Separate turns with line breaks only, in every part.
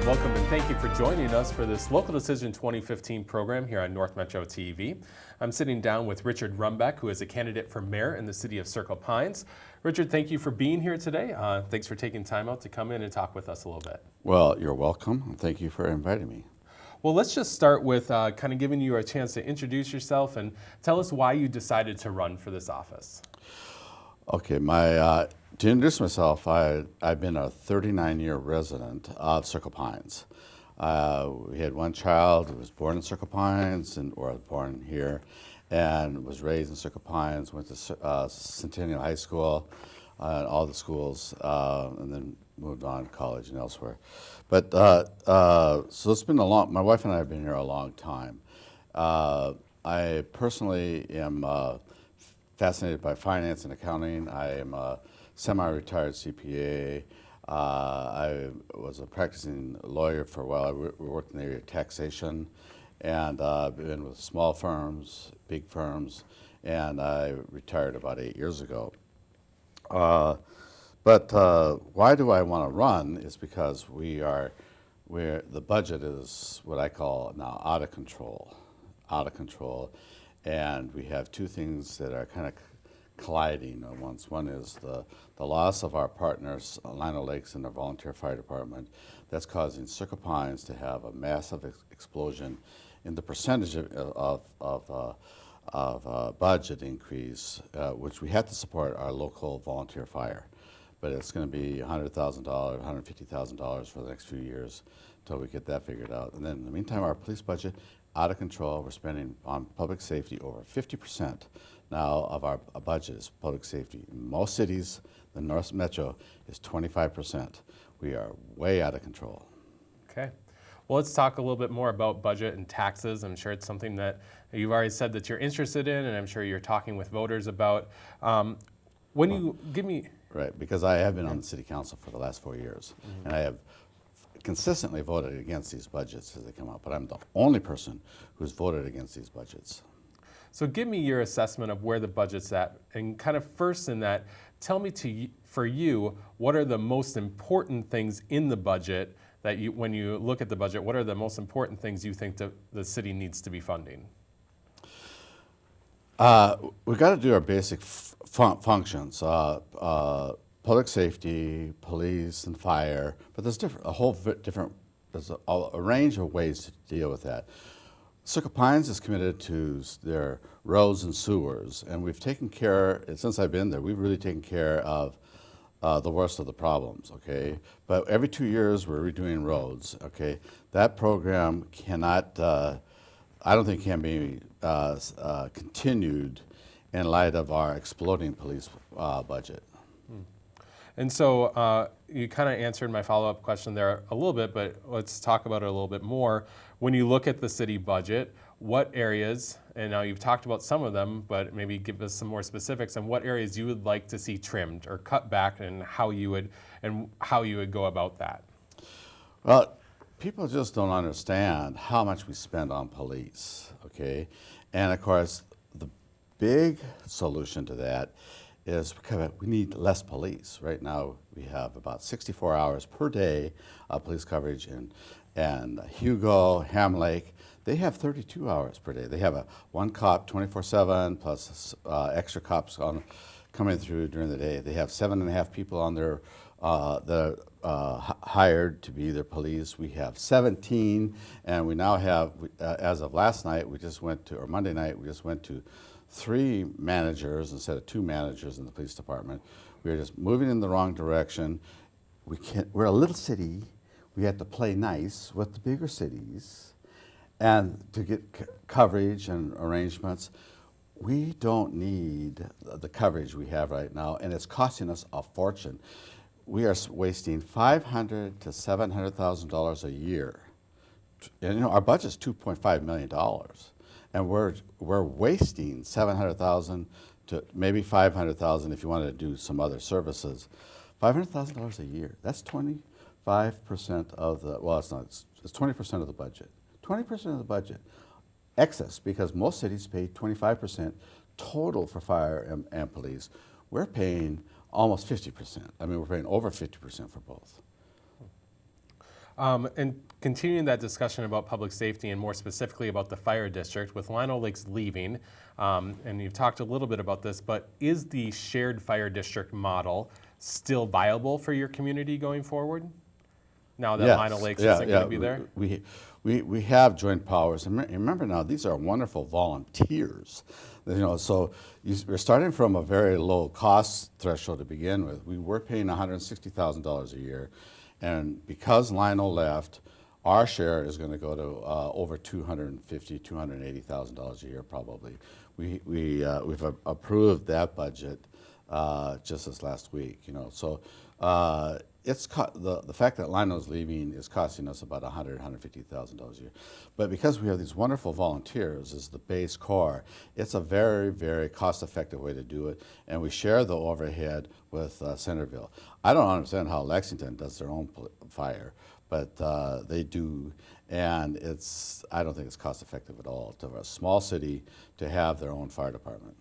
Welcome and thank you for joining us for this Local Decision 2015 program here on North Metro TV. I'm sitting down with Richard Runbeck, who is a candidate for mayor in the city of Circle Pines. Richard, thank you for being here today. Thanks for taking time out to come in and talk with us a little bit.
Well, you're welcome, and thank you for inviting me.
Well, let's just start with kind of giving you a chance to introduce yourself and tell us why you decided to run for this office.
Okay, to introduce myself, I've been a 39-year resident of Circle Pines. We had one child who was born in Circle Pines, or born here, and was raised in Circle Pines, went to Centennial High School, all the schools, and then moved on to college and elsewhere. But so it's been my wife and I have been here a long time. I personally am fascinated by finance and accounting. I am a semi-retired CPA. I was a practicing lawyer for a while. I worked in the area of taxation, and I've been with small firms, big firms, and I retired about 8 years ago. But why do I want to run is because the budget is what I call now out of control, and we have two things that are kind of colliding at once. One is the loss of our partners, Lino and the volunteer fire department. That's causing Circle Pines to have a massive explosion in the percentage of budget increase, which we have to support our local volunteer fire. But it's going to be $100,000, $150,000 for the next few years until we get that figured out. And then in the meantime, our police budget, out of control. We're spending on public safety over 50% now of our budget is public safety. In most cities, the North Metro is 25%. We are way out of control.
Okay. Well, let's talk a little bit more about budget and taxes. I'm sure it's something that you've already said that you're interested in, and I'm sure you're talking with voters about.
Right, because I have been on the city council for the last 4 years, and I have consistently voted against these budgets as they come out, but I'm the only person who's voted against these budgets.
So give me your assessment of where the budget's at, and kind of first in that, tell me for you, what are the most important things in the budget that when you look at the budget, what are the most important things you think the city needs to be funding?
We've got to do our basic functions, public safety, police, and fire. But there's there's a range of ways to deal with that. Circle Pines is committed to their roads and sewers, and we've taken care, since I've been there, we've really taken care of the worst of the problems, okay? But every 2 years, we're redoing roads, okay? That program cannot, I don't think can be continued in light of our exploding police budget.
And so you kind of answered my follow-up question there a little bit, but let's talk about it a little bit more. When you look at the city budget, what areas, and now you've talked about some of them, but maybe give us some more specifics on what areas you would like to see trimmed or cut back, and how you would go about that?
Well, people just don't understand how much we spend on police, okay? And of course, the big solution to that is because we need less police. Right now, we have about 64 hours per day of police coverage in Hugo, Ham Lake. They have 32 hours per day. They have one cop 24/7 plus extra cops coming through during the day. They have 7.5 people on their hired to be their police. We have 17, and we now have, as of last night, or Monday night, we just went to 3 managers instead of 2 managers in the police department. We are just moving in the wrong direction. We're a little city. We have to play nice with the bigger cities, and to get coverage and arrangements. We don't need the coverage we have right now, and it's costing us a fortune. We are wasting $500,000 to $700,000 a year. And our budget's $2.5 million. And we're wasting $700,000 to maybe $500,000 if you wanted to do some other services. $500,000 a year. That's 25% of the. Well, it's not. It's 20% of the budget. 20% of the budget, excess, because most cities pay 25% total for fire and police. We're paying almost 50%. I mean, we're paying over 50% for both.
And continuing that discussion about public safety and more specifically about the fire district, with Lino Lakes leaving, and you've talked a little bit about this, but is the shared fire district model still viable for your community going forward? Now that Lino Lakes isn't going to be there?
We have joint powers. And remember now, these are wonderful volunteers. So we're starting from a very low cost threshold to begin with. We were paying $160,000 a year. And because Lino left, our share is going to go to over $250,000, $280,000 a year probably. We've approved that budget just this last week. So the fact that Lino's leaving is costing us about $150,000 a year. But because we have these wonderful volunteers as the base core, it's a very, very cost-effective way to do it, and we share the overhead with Centerville. I don't understand how Lexington does their own fire, but they do, and I don't think it's cost-effective at all to a small city to have their own fire department.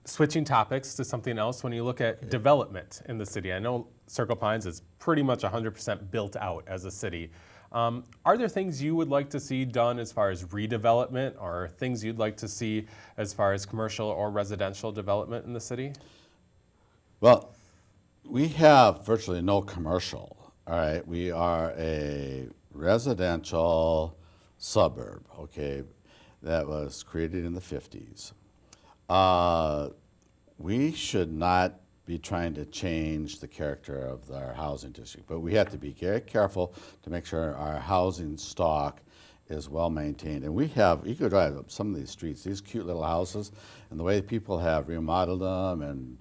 Switching topics to something else, when you look at development in the city, I know Circle Pines is pretty much 100% built out as a city. Are there things you would like to see done as far as redevelopment, or things you'd like to see as far as commercial or residential development in the city?
Well, we have virtually no commercial, all right? We are a residential suburb, okay, that was created in the 50s. We should not be trying to change the character of our housing district, but we have to be very careful to make sure our housing stock is well maintained. And you could drive up some of these streets, these cute little houses, and the way people have remodeled them and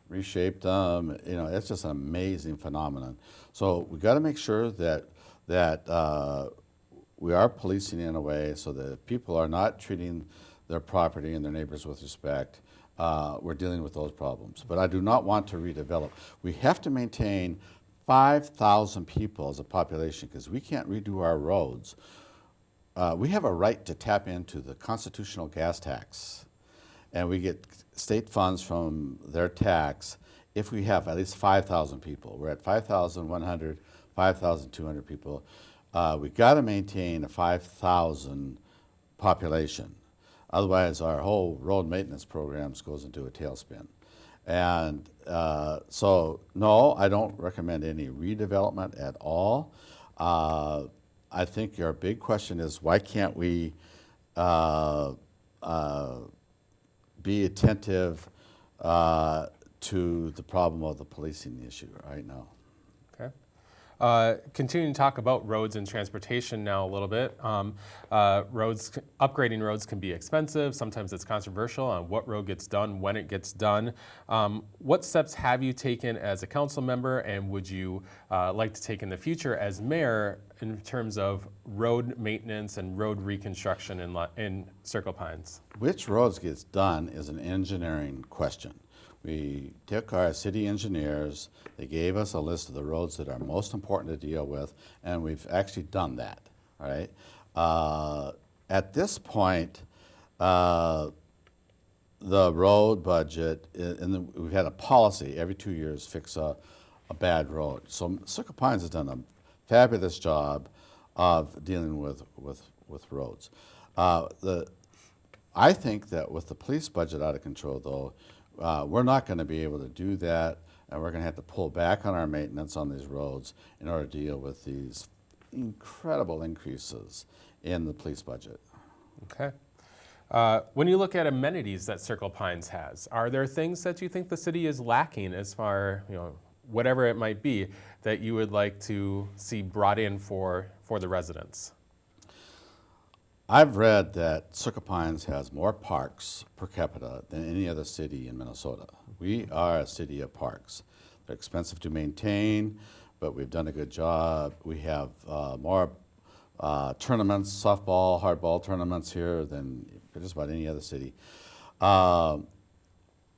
reshaped them, it's just an amazing phenomenon. So we got to make sure that we are policing in a way so that people are not treating their property and their neighbors with respect. We're dealing with those problems. But I do not want to redevelop. We have to maintain 5,000 people as a population because we can't redo our roads. We have a right to tap into the constitutional gas tax, and we get state funds from their tax if we have at least 5,000 people. We're at 5,100, 5,200 people. We've got to maintain a 5,000 population. Otherwise, our whole road maintenance programs goes into a tailspin. And so, no, I don't recommend any redevelopment at all. I think your big question is, why can't we be attentive to the problem of the policing issue right now?
Okay. Continuing to talk about roads and transportation now a little bit. Upgrading roads can be expensive. Sometimes it's controversial on what road gets done, when it gets done. What steps have you taken as a council member, and would you like to take in the future as mayor in terms of road maintenance and road reconstruction in Circle Pines?
Which roads gets done is an engineering question. We took our city engineers, they gave us a list of the roads that are most important to deal with, and we've actually done that, all right? At this point, the road budget, we've had a policy every 2 years fix a bad road. So Circle Pines has done a fabulous job of dealing with roads. I think that with the police budget out of control, though, we're not going to be able to do that, and we're going to have to pull back on our maintenance on these roads in order to deal with these incredible increases in the police budget.
Okay. When you look at amenities that Circle Pines has, are there things that you think the city is lacking as far, whatever it might be, that you would like to see brought in for the residents?
I've read that Circle Pines has more parks per capita than any other city in Minnesota. We are a city of parks. They're expensive to maintain, but we've done a good job. We have more tournaments, softball, hardball tournaments here than just about any other city. No,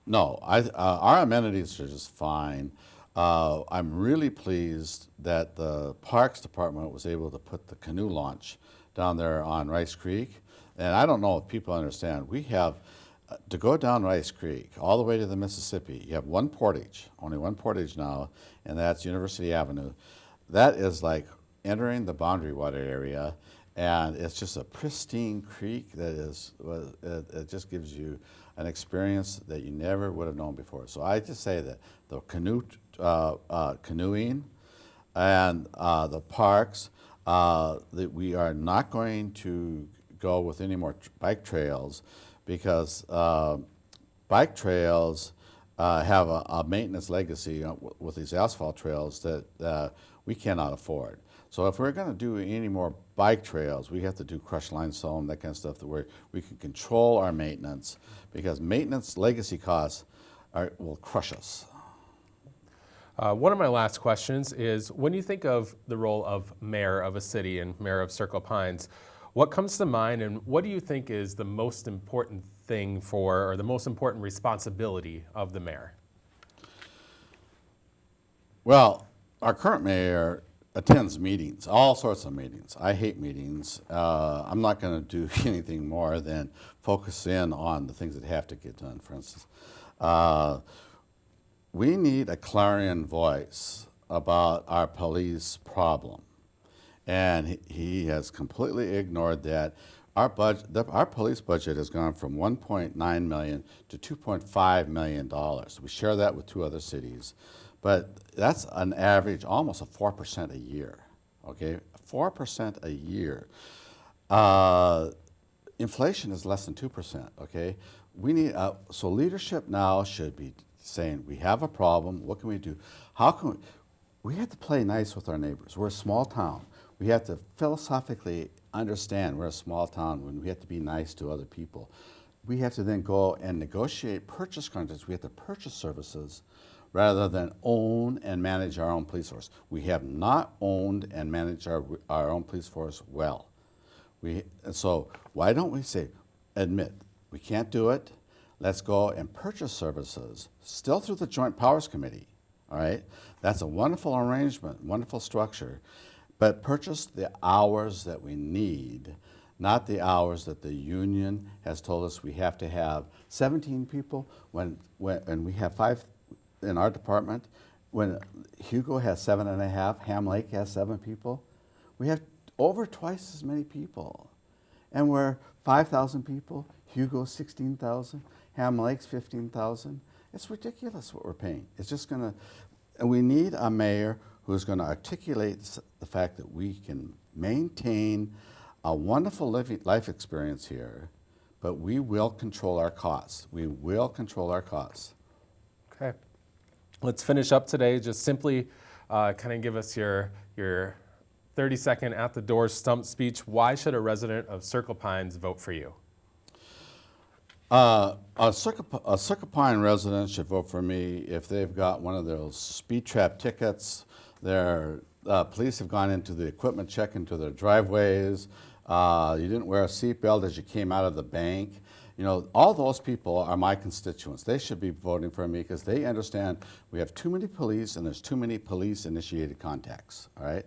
our amenities are just fine. I'm really pleased that the Parks Department was able to put the canoe launch down there on Rice Creek. And I don't know if people understand, we have, to go down Rice Creek all the way to the Mississippi, you have one portage, only one portage now, and that's University Avenue. that is like entering the boundary water area, and it's just a pristine creek that is, it just gives you an experience that you never would have known before. So I just say that the canoeing and the parks, that we are not going to go with any more bike trails, because bike trails have a maintenance legacy with these asphalt trails that we cannot afford. So if we're going to do any more bike trails, we have to do crushed limestone, that kind of stuff, where we can control our maintenance, because maintenance legacy costs will crush us.
One of my last questions is, when you think of the role of mayor of a city and mayor of Circle Pines, what comes to mind, and what do you think is the most important thing or the most important responsibility of the mayor?
Well, our current mayor attends meetings, all sorts of meetings. I hate meetings. I'm not going to do anything more than focus in on the things that have to get done. For instance, we need a clarion voice about our police problem. And he has completely ignored that. Our police budget has gone from $1.9 million to $2.5 million. We share that with 2 other cities. But that's an average, almost a 4% a year, okay? 4% a year. Inflation is less than 2%, okay? We need, so leadership now should be saying, we have a problem, what can we do? How can we have to play nice with our neighbors. We're a small town. We have to philosophically understand we're a small town when we have to be nice to other people. We have to then go and negotiate purchase contracts. We have to purchase services rather than own and manage our own police force. We have not owned and managed our own police force well. So why don't we admit, we can't do it, let's go and purchase services, still through the Joint Powers Committee, all right? That's a wonderful arrangement, wonderful structure, but purchase the hours that we need, not the hours that the union has told us we have to have 17 people when we have 5 in our department. When Hugo has 7.5, Ham Lake has 7 people. We have over twice as many people. And we're 5,000 people, Hugo's 16,000, Ham Lake's 15,000. It's ridiculous what we're paying. It's just gonna, and we need a mayor who's gonna articulate the fact that we can maintain a wonderful life experience here, but we will control our costs. We will control our costs.
Okay. Let's finish up today. Just simply kind of give us your 30-second at the door stump speech. Why should a resident of Circle Pines vote for you?
A Circle Pine resident should vote for me if they've got one of those speed trap tickets. Their police have gone into the equipment check into their driveways. You didn't wear a seatbelt as you came out of the bank. You know, all those people are my constituents. They should be voting for me because they understand we have too many police and there's too many police-initiated contacts, all right?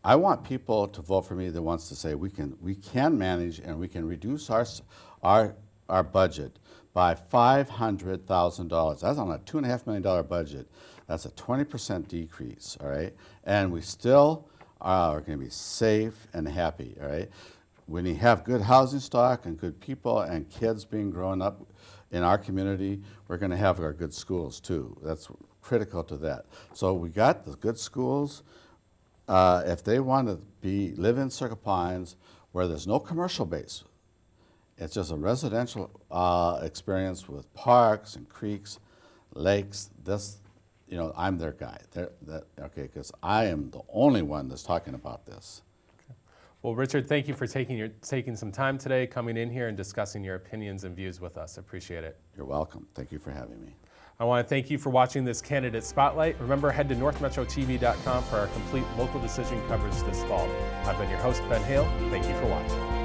I want people to vote for me that wants to say we can manage and we can reduce our budget by $500,000. That's on a $2.5 million budget. That's a 20% decrease, all right? And we still are going to be safe and happy, all right? When you have good housing stock and good people and kids being grown up in our community, we're going to have our good schools too. That's critical to that. So we got the good schools. If they want to live in Circle Pines where there's no commercial base, it's just a residential experience with parks and creeks, lakes. I'm their guy. Okay, because I am the only one that's talking about this.
Well, Richard, thank you for taking some time today, coming in here and discussing your opinions and views with us. I appreciate it.
You're welcome. Thank you for having me.
I want to thank you for watching this Candidate Spotlight. Remember, head to northmetrotv.com for our complete local decision coverage this fall. I've been your host, Ben Hale. Thank you for watching.